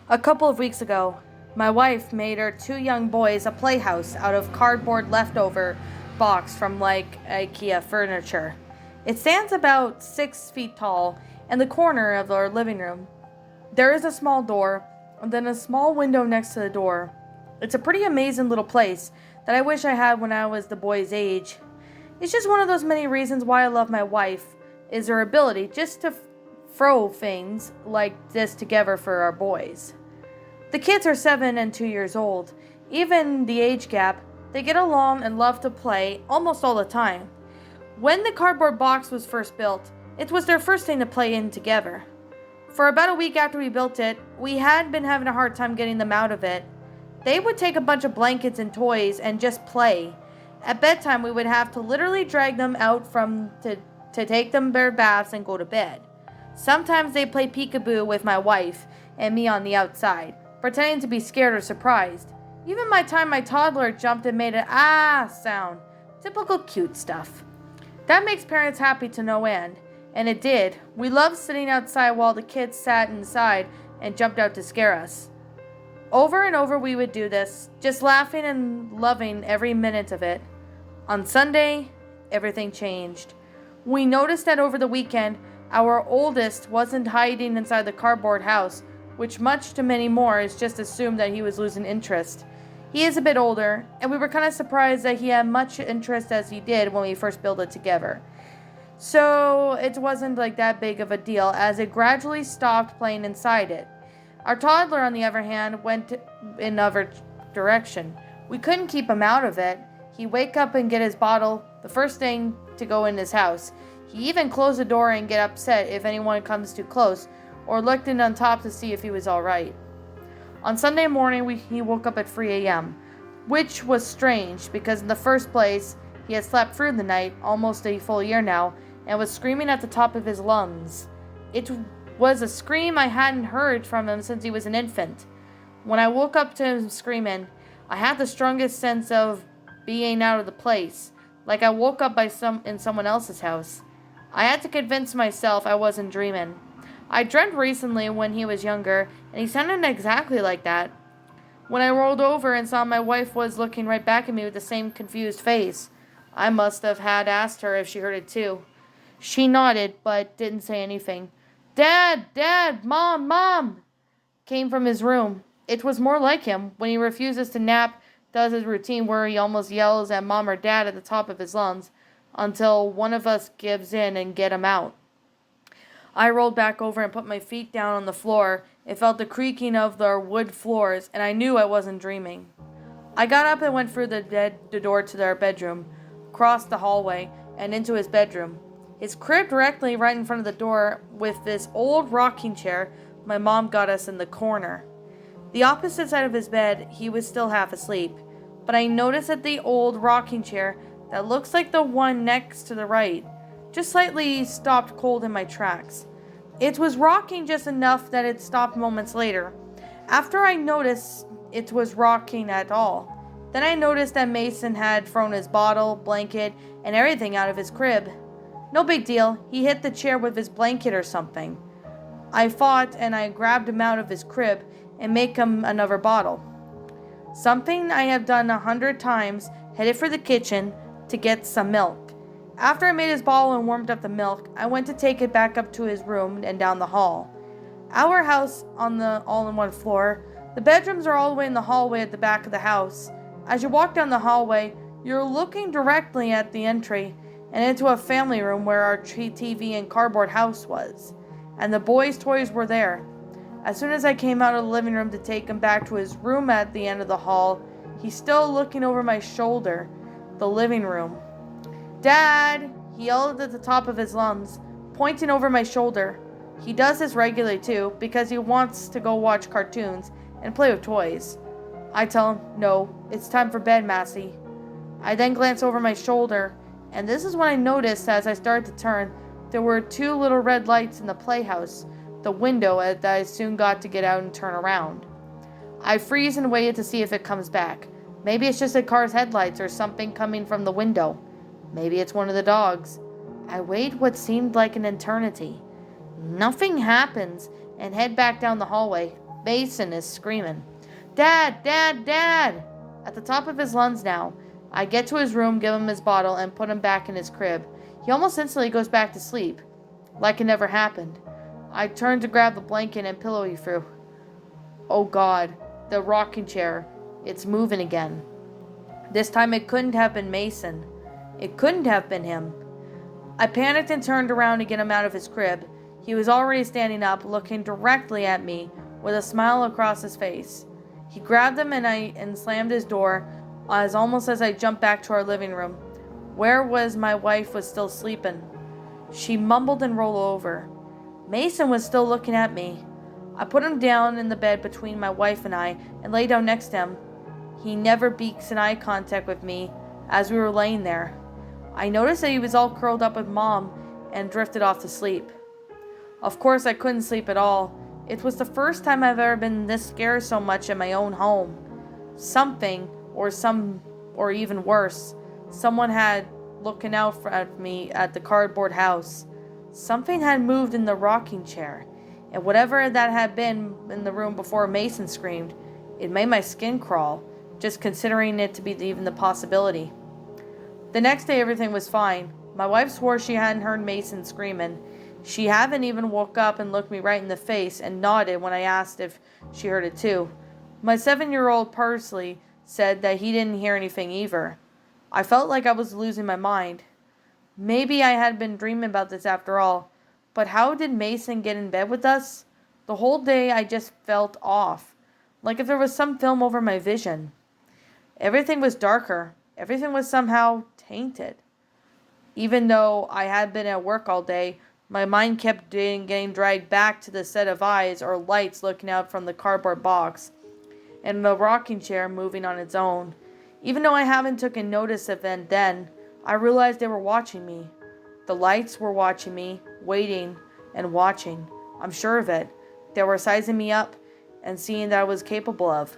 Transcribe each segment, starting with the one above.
A couple of weeks ago, my wife made her two young boys a playhouse out of cardboard leftover box from IKEA furniture. It stands about 6 feet tall in the corner of our living room. There is a small door, and then a small window next to the door. It's a pretty amazing little place that I wish I had when I was the boys' age. It's just one of those many reasons why I love my wife, is her ability just to throw things like this together for our boys. The kids are 7 and 2 years old. Even the age gap, they get along and love to play almost all the time. When the cardboard box was first built, it was their first thing to play in together. For about a week after we built it, we had been having a hard time getting them out of it. They would take a bunch of blankets and toys and just play. At bedtime, we would have to literally drag them out to take them their baths and go to bed. Sometimes they play peekaboo with my wife and me on the outside, pretending to be scared or surprised. Even my toddler jumped and made an ah sound. Typical cute stuff. That makes parents happy to no end, and it did. We loved sitting outside while the kids sat inside and jumped out to scare us. Over and over we would do this, just laughing and loving every minute of it. On Sunday, everything changed. We noticed that over the weekend, our oldest wasn't hiding inside the cardboard house, which much to many more is just assumed that he was losing interest. He is a bit older, and we were kind of surprised that he had much interest as he did when we first built it together. So it wasn't like that big of a deal as it gradually stopped playing inside it. Our toddler, on the other hand, went in another direction. We couldn't keep him out of it. He'd wake up and get his bottle the first thing to go in his house. He even closed the door and get upset if anyone comes too close, or looked in on top to see if he was alright. On Sunday morning, he woke up at 3 a.m., which was strange because in the first place, he had slept through the night, almost a full year now, and was screaming at the top of his lungs. It was a scream I hadn't heard from him since he was an infant. When I woke up to him screaming, I had the strongest sense of being out of the place, like I woke up in someone else's house. I had to convince myself I wasn't dreaming. I dreamt recently when he was younger, and he sounded exactly like that. When I rolled over and saw my wife was looking right back at me with the same confused face, I must have had asked her if she heard it too. She nodded, but didn't say anything. "Dad! Dad! Mom! Mom!" came from his room. It was more like him. When he refuses to nap, does his routine where he almost yells at Mom or Dad at the top of his lungs until one of us gives in and get him out. I rolled back over and put my feet down on the floor. It felt the creaking of the wood floors, and I knew I wasn't dreaming. I got up and went through the door to their bedroom, crossed the hallway, and into his bedroom. His crib directly right in front of the door with this old rocking chair my mom got us in the corner. The opposite side of his bed, he was still half asleep, but I noticed that the old rocking chair that looks like the one next to the right just slightly stopped cold in my tracks. It was rocking just enough that it stopped moments later. After I noticed it was rocking at all, then I noticed that Mason had thrown his bottle, blanket, and everything out of his crib. No big deal, he hit the chair with his blanket or something. I fought and I grabbed him out of his crib and make him another bottle. Something I have done 100 times, headed for the kitchen to get some milk. After I made his bottle and warmed up the milk, I went to take it back up to his room and down the hall. Our house on the all-in-one floor, the bedrooms are all the way in the hallway at the back of the house. As you walk down the hallway, you're looking directly at the entry and into a family room where our TV and cardboard house was, and the boys' toys were there. As soon as I came out of the living room to take him back to his room at the end of the hall, he's still looking over my shoulder, the living room. "Dad!" he yelled at the top of his lungs, pointing over my shoulder. He does this regularly too, because he wants to go watch cartoons and play with toys. I tell him, "No, it's time for bed, Massey." I then glance over my shoulder, and this is when I noticed as I started to turn, there were 2 little red lights in the playhouse, the window that I soon got to get out and turn around. I freeze and waited to see if it comes back. Maybe it's just a car's headlights or something coming from the window. Maybe it's one of the dogs. I wait what seemed like an eternity. Nothing happens and head back down the hallway. Mason is screaming, "Dad! Dad! Dad!" at the top of his lungs now. I get to his room, give him his bottle, and put him back in his crib. He almost instantly goes back to sleep, like it never happened. I turn to grab the blanket and pillow he threw. Oh God, the rocking chair. It's moving again. This time it couldn't have been Mason. It couldn't have been him. I panicked and turned around to get him out of his crib. He was already standing up, looking directly at me, with a smile across his face. He grabbed him and slammed his door, almost as I jumped back to our living room. Where was my wife was still sleeping. She mumbled and rolled over. Mason was still looking at me. I put him down in the bed between my wife and I and lay down next to him. He never beaks in eye contact with me as we were laying there. I noticed that he was all curled up with Mom and drifted off to sleep. Of course, I couldn't sleep at all. It was the first time I've ever been this scared so much in my own home. Something, or even worse, someone had looking out at me at the cardboard house. Something had moved in the rocking chair, and whatever that had been in the room before Mason screamed, it made my skin crawl, just considering it to be even the possibility. The next day everything was fine. My wife swore she hadn't heard Mason screaming. She hadn't even woke up and looked me right in the face and nodded when I asked if she heard it too. My 7-year-old Parsley said that he didn't hear anything either. I felt like I was losing my mind. Maybe I had been dreaming about this after all, but how did Mason get in bed with us? The whole day I just felt off, like if there was some film over my vision. Everything was darker. Everything was somehow tainted. Even though I had been at work all day, my mind kept getting dragged back to the set of eyes or lights looking out from the cardboard box, and the rocking chair moving on its own. Even though I haven't taken notice of it then, I realized they were watching me. The lights were watching me, waiting and watching. I'm sure of it. They were sizing me up and seeing that I was capable of.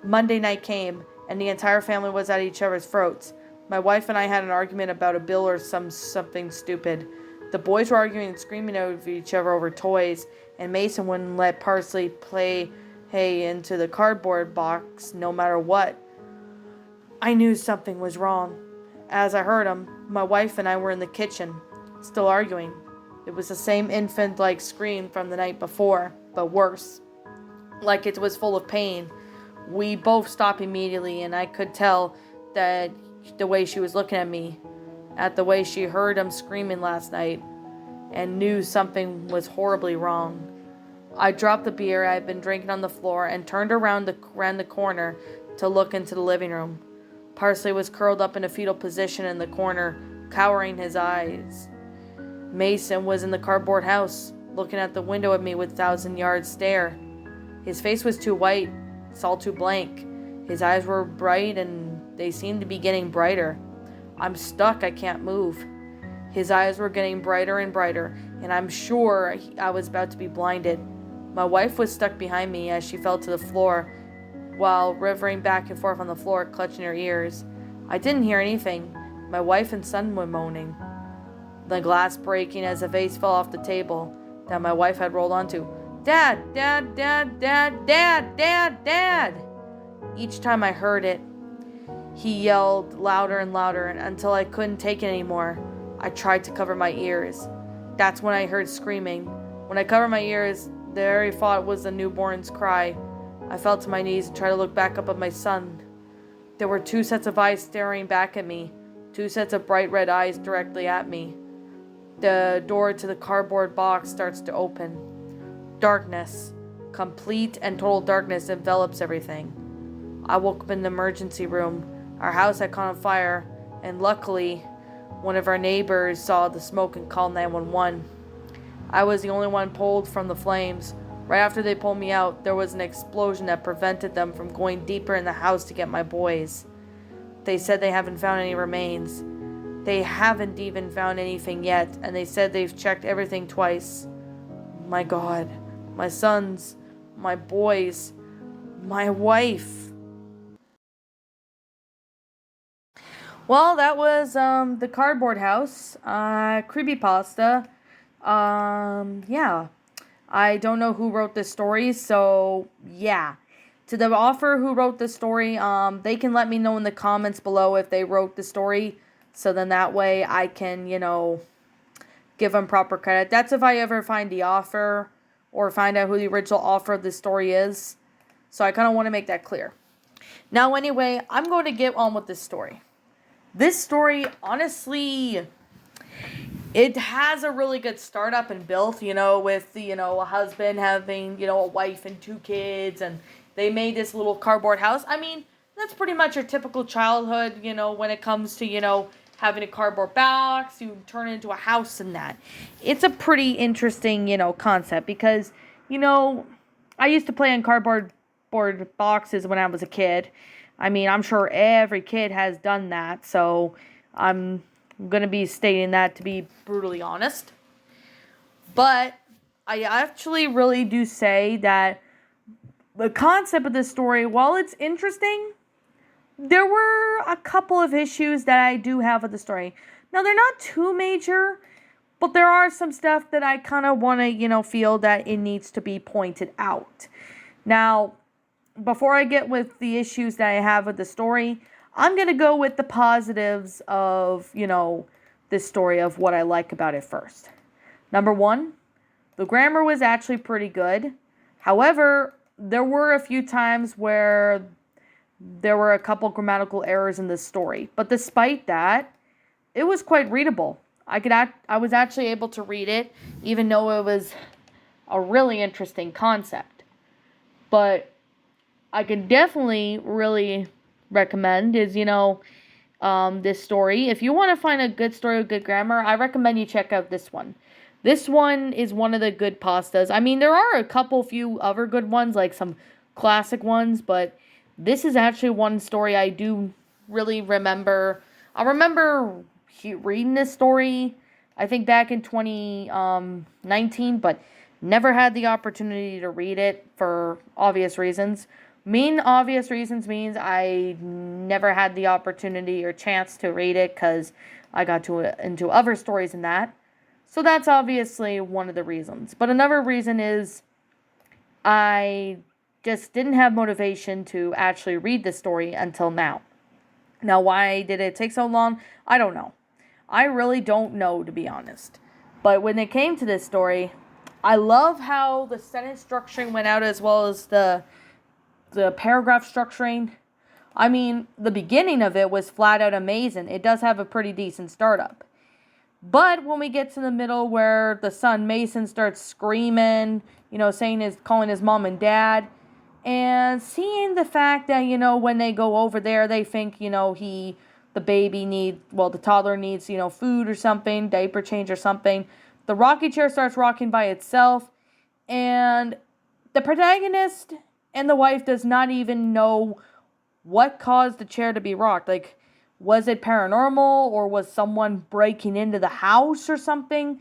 Monday night came, and the entire family was at each other's throats. My wife and I had an argument about a bill or something stupid. The boys were arguing and screaming over each other over toys, and Mason wouldn't let Parsley play into the cardboard box no matter what. I knew something was wrong. As I heard him, my wife and I were in the kitchen, still arguing. It was the same infant-like scream from the night before, but worse. Like it was full of pain. We both stopped immediately, and I could tell that the way she was looking at me, at the way she heard him screaming last night, and knew something was horribly wrong. I dropped the beer I had been drinking on the floor and turned around the corner to look into the living room. Parsley was curled up in a fetal position in the corner, cowering his eyes. Mason was in the cardboard house, looking at the window at me with 1,000-yard stare. His face was too white, it's all too blank. His eyes were bright, and they seemed to be getting brighter. I'm stuck, I can't move. His eyes were getting brighter and brighter, and I'm sure I was about to be blinded. My wife was stuck behind me as she fell to the floor, while rivering back and forth on the floor, clutching her ears. I didn't hear anything. My wife and son were moaning. The glass breaking as a vase fell off the table that my wife had rolled onto. "Dad! Dad! Dad! Dad! Dad! Dad! Dad!" Each time I heard it, he yelled louder and louder until I couldn't take it anymore. I tried to cover my ears. That's when I heard screaming. When I covered my ears, the very thought was the newborn's cry. I fell to my knees and tried to look back up at my son. There were 2 sets of eyes staring back at me, 2 sets of bright red eyes directly at me. The door to the cardboard box starts to open. Darkness, complete and total darkness envelops everything. I woke up in the emergency room. Our house had caught on fire, and luckily, one of our neighbors saw the smoke and called 911. I was the only one pulled from the flames. Right after they pulled me out, there was an explosion that prevented them from going deeper in the house to get my boys. They said they haven't found any remains. They haven't even found anything yet, and they said they've checked everything twice. My God, my sons, my boys, my wife. Well, that was the cardboard house, creepypasta. Yeah. I don't know who wrote this story, so yeah. To the author who wrote this story, they can let me know in the comments below if they wrote the story, so then that way I can, give them proper credit. That's if I ever find the author or find out who the original author of this story is. So I kind of want to make that clear. Now, anyway, I'm going to get on with this story. This story, honestly, it has a really good startup and built, with, a husband having, a wife and 2 kids, and they made this little cardboard house. I mean, that's pretty much your typical childhood, when it comes to, having a cardboard box, you turn it into a house and that. It's a pretty interesting, concept because, I used to play on cardboard boxes when I was a kid. I mean, I'm sure every kid has done that, so I'm going to be stating that to be brutally honest. But I actually really do say that the concept of this story, while it's interesting, there were a couple of issues that I do have with the story. Now, they're not too major, but there are some stuff that I kind of want to, feel that it needs to be pointed out. Now, before I get with the issues that I have with the story, I'm going to go with the positives of, this story, of what I like about it first. Number 1, the grammar was actually pretty good. However, there were a few times where there were a couple grammatical errors in this story. But despite that, it was quite readable. I was actually able to read it, even though it was a really interesting concept. But I can definitely really recommend is, this story. If you want to find a good story with good grammar, I recommend you check out this one. This one is one of the good pastas. I mean, there are a few other good ones, like some classic ones, but this is actually one story I do really remember. I remember reading this story, I think back in 2019, but never had the opportunity to read it for obvious reasons. Obvious reasons means I never had the opportunity or chance to read it because I got into other stories and that. So that's obviously one of the reasons. But another reason is I just didn't have motivation to actually read this story until now. Now, why did it take so long? I don't know. I really don't know, to be honest. But when it came to this story, I love how the sentence structuring went out as well as the paragraph structuring. I mean, the beginning of it was flat out amazing. It does have a pretty decent startup. But when we get to the middle where the son Mason starts screaming, calling his mom and dad, and seeing the fact that, when they go over there, they think, the toddler needs, food or something, diaper change or something. The rocking chair starts rocking by itself, and the protagonist and the wife does not even know what caused the chair to be rocked. Like, was it paranormal, or was someone breaking into the house or something?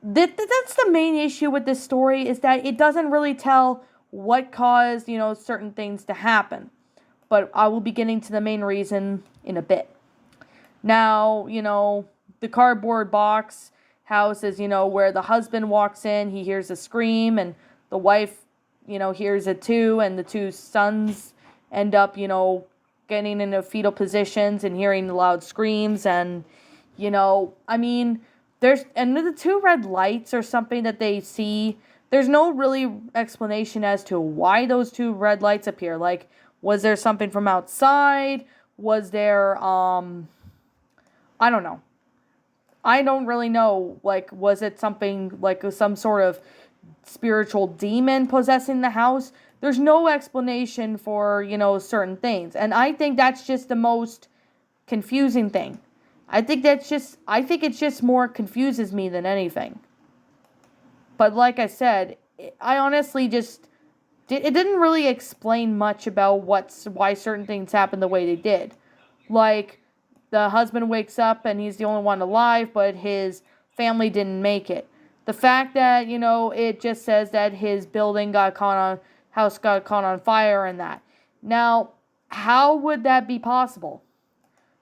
That's the main issue with this story, is that it doesn't really tell what caused, certain things to happen. But I will be getting to the main reason in a bit. Now, the cardboard box house is, where the husband walks in, he hears a scream, and the wife, hears it too, and the 2 sons end up, getting into fetal positions and hearing loud screams, and, there's, and the 2 red lights or something that they see. There's no really explanation as to why those 2 red lights appear. Like, was there something from outside? Was there, I don't know. I don't really know. Like, was it something, like some sort of spiritual demon possessing the house? There's no explanation for, certain things. And I think that's just the most confusing thing. I think it just more confuses me than anything. But like I said, I honestly it didn't really explain much about why certain things happened the way they did. Like, the husband wakes up and he's the only one alive, but his family didn't make it. The fact that, it just says that his house got caught on fire and that. Now, how would that be possible?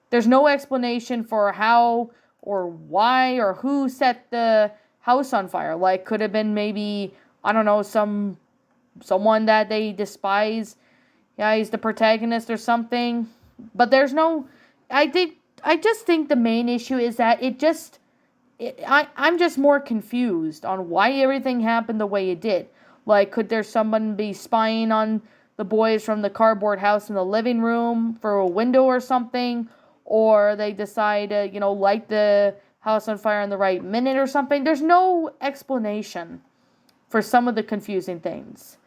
There's no explanation for how or why or who set the house on fire. Like, could have been maybe I don't know, someone that they despise. Yeah, he's the protagonist or something. But there's no, I just think the main issue is that I'm just more confused on why everything happened the way it did. Like, could there someone be spying on the boys from the cardboard house in the living room for a window or something? Or they decide to, light the house on fire in the right minute or something? There's no explanation for some of the confusing things.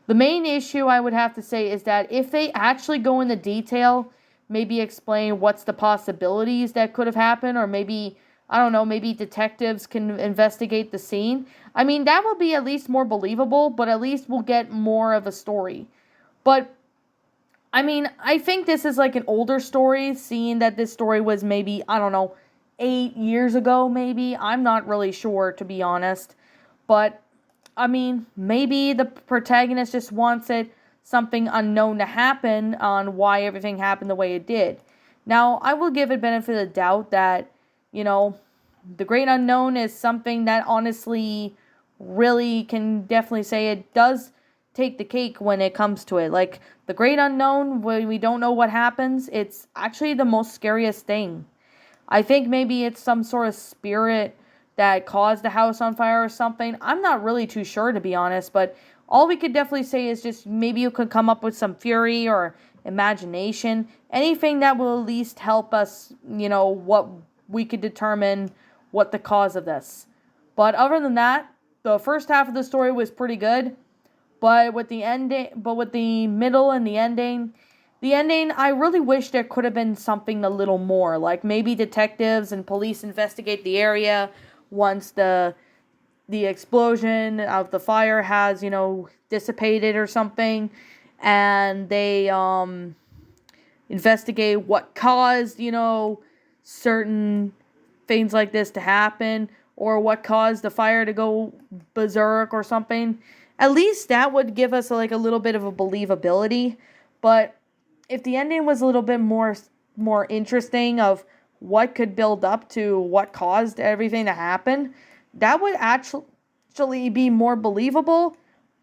The main issue I would have to say is that if they actually go into detail, maybe explain what's the possibilities that could have happened, or maybe, I don't know, maybe detectives can investigate the scene. I mean, that would be at least more believable, but at least we'll get more of a story. But, I mean, I think this is like an older story, seeing that this story was maybe, I don't know, 8 years ago, maybe. I'm not really sure, to be honest. But I mean, maybe the protagonist just wants something unknown to happen on why everything happened the way it did. Now, I will give it benefit of the doubt that, the great unknown is something that honestly really can definitely say it does take the cake when it comes to it. Like, the great unknown, when we don't know what happens, it's actually the most scariest thing. I think maybe it's some sort of spirit that caused the house on fire or something. I'm not really too sure, to be honest, but all we could definitely say is just maybe you could come up with some fury or imagination, anything that will at least help us, what we could determine what the cause of this. But other than that, the first half of the story was pretty good, but with the middle and the ending, I really wish there could have been something a little more. Like maybe detectives and police investigate the area once the explosion of the fire has, dissipated or something. And they investigate what caused, certain things like this to happen. Or what caused the fire to go berserk or something. At least that would give us like a little bit of a believability. But if the ending was a little bit more interesting of what could build up to what caused everything to happen, that would actually be more believable,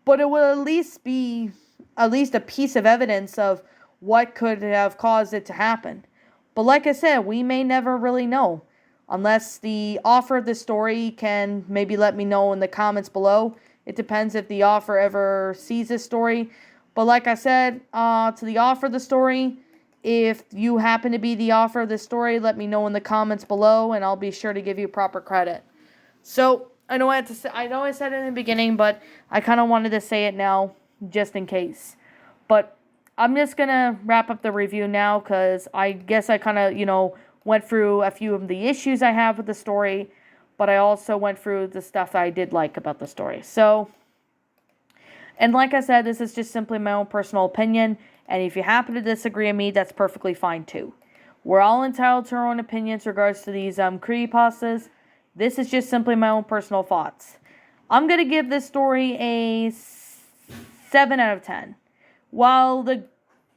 but it would at least be a piece of evidence of what could have caused it to happen. But like I said, we may never really know unless the author of the story can maybe let me know in the comments below. It depends if the author ever sees this story. But like I said, to the author of the story, if you happen to be the author of this story, let me know in the comments below, and I'll be sure to give you proper credit. So, I know I said it in the beginning, but I kind of wanted to say it now, just in case. But I'm just going to wrap up the review now, because I guess I kind of, went through a few of the issues I have with the story, but I also went through the stuff I did like about the story. So, and like I said, this is just simply my own personal opinion, and if you happen to disagree with me, that's perfectly fine too. We're all entitled to our own opinions regards to these creepypastas. This is just simply my own personal thoughts. I'm going to give this story a 7 out of 10. While the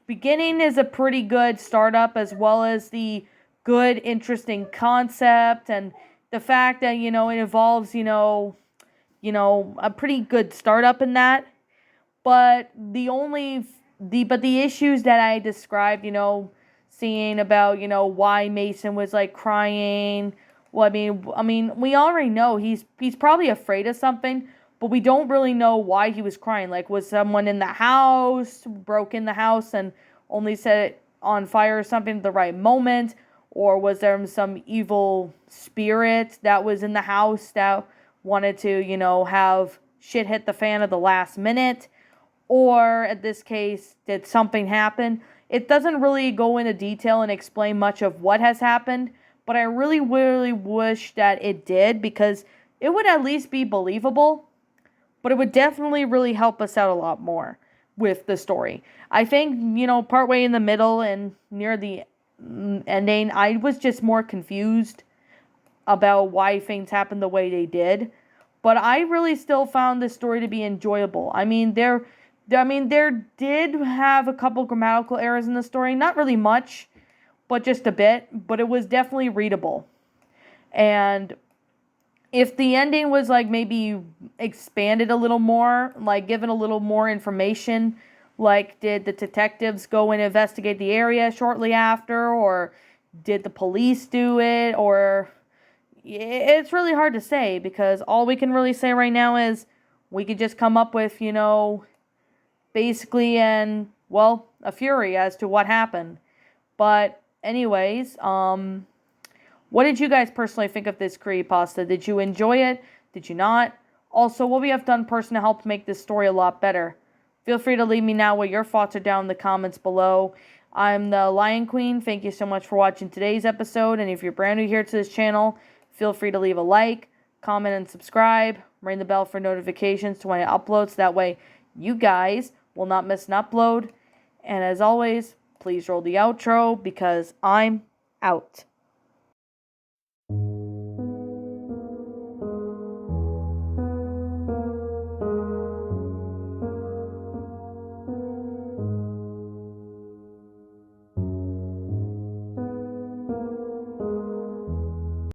beginning is a pretty good startup, as well as the good, interesting concept, and the fact that, it involves, a pretty good startup in that. But the issues that I described, seeing about, why Mason was like crying. Well, I mean, we already know he's probably afraid of something, but we don't really know why he was crying. Like, was someone in the house, broke in the house and only set it on fire or something at the right moment? Or was there some evil spirit that was in the house that wanted to, have shit hit the fan at the last minute? Or, in this case, did something happen? It doesn't really go into detail and explain much of what has happened, but I really, really wish that it did, because it would at least be believable, but it would definitely really help us out a lot more with the story. I think, partway in the middle and near the ending, I was just more confused about why things happened the way they did, but I really still found this story to be enjoyable. I mean, there did have a couple grammatical errors in the story, not really much, but just a bit, but it was definitely readable. And if the ending was like maybe expanded a little more, like given a little more information, like did the detectives go and investigate the area shortly after, or did the police do it, or it's really hard to say because all we can really say right now is we could just come up with, basically a fury as to what happened. But anyways, what did you guys personally think of this creepypasta? Did you enjoy it? Did you not? Also, what we have done personally to help make this story a lot better. Feel free to leave me now what your thoughts are down in the comments below. I'm the Lion Queen. Thank you so much for watching today's episode. And if you're brand new here to this channel, feel free to leave a like, comment, and subscribe. Ring the bell for notifications to when I upload, so that way you guys will not miss an upload. And as always, please roll the outro because I'm out.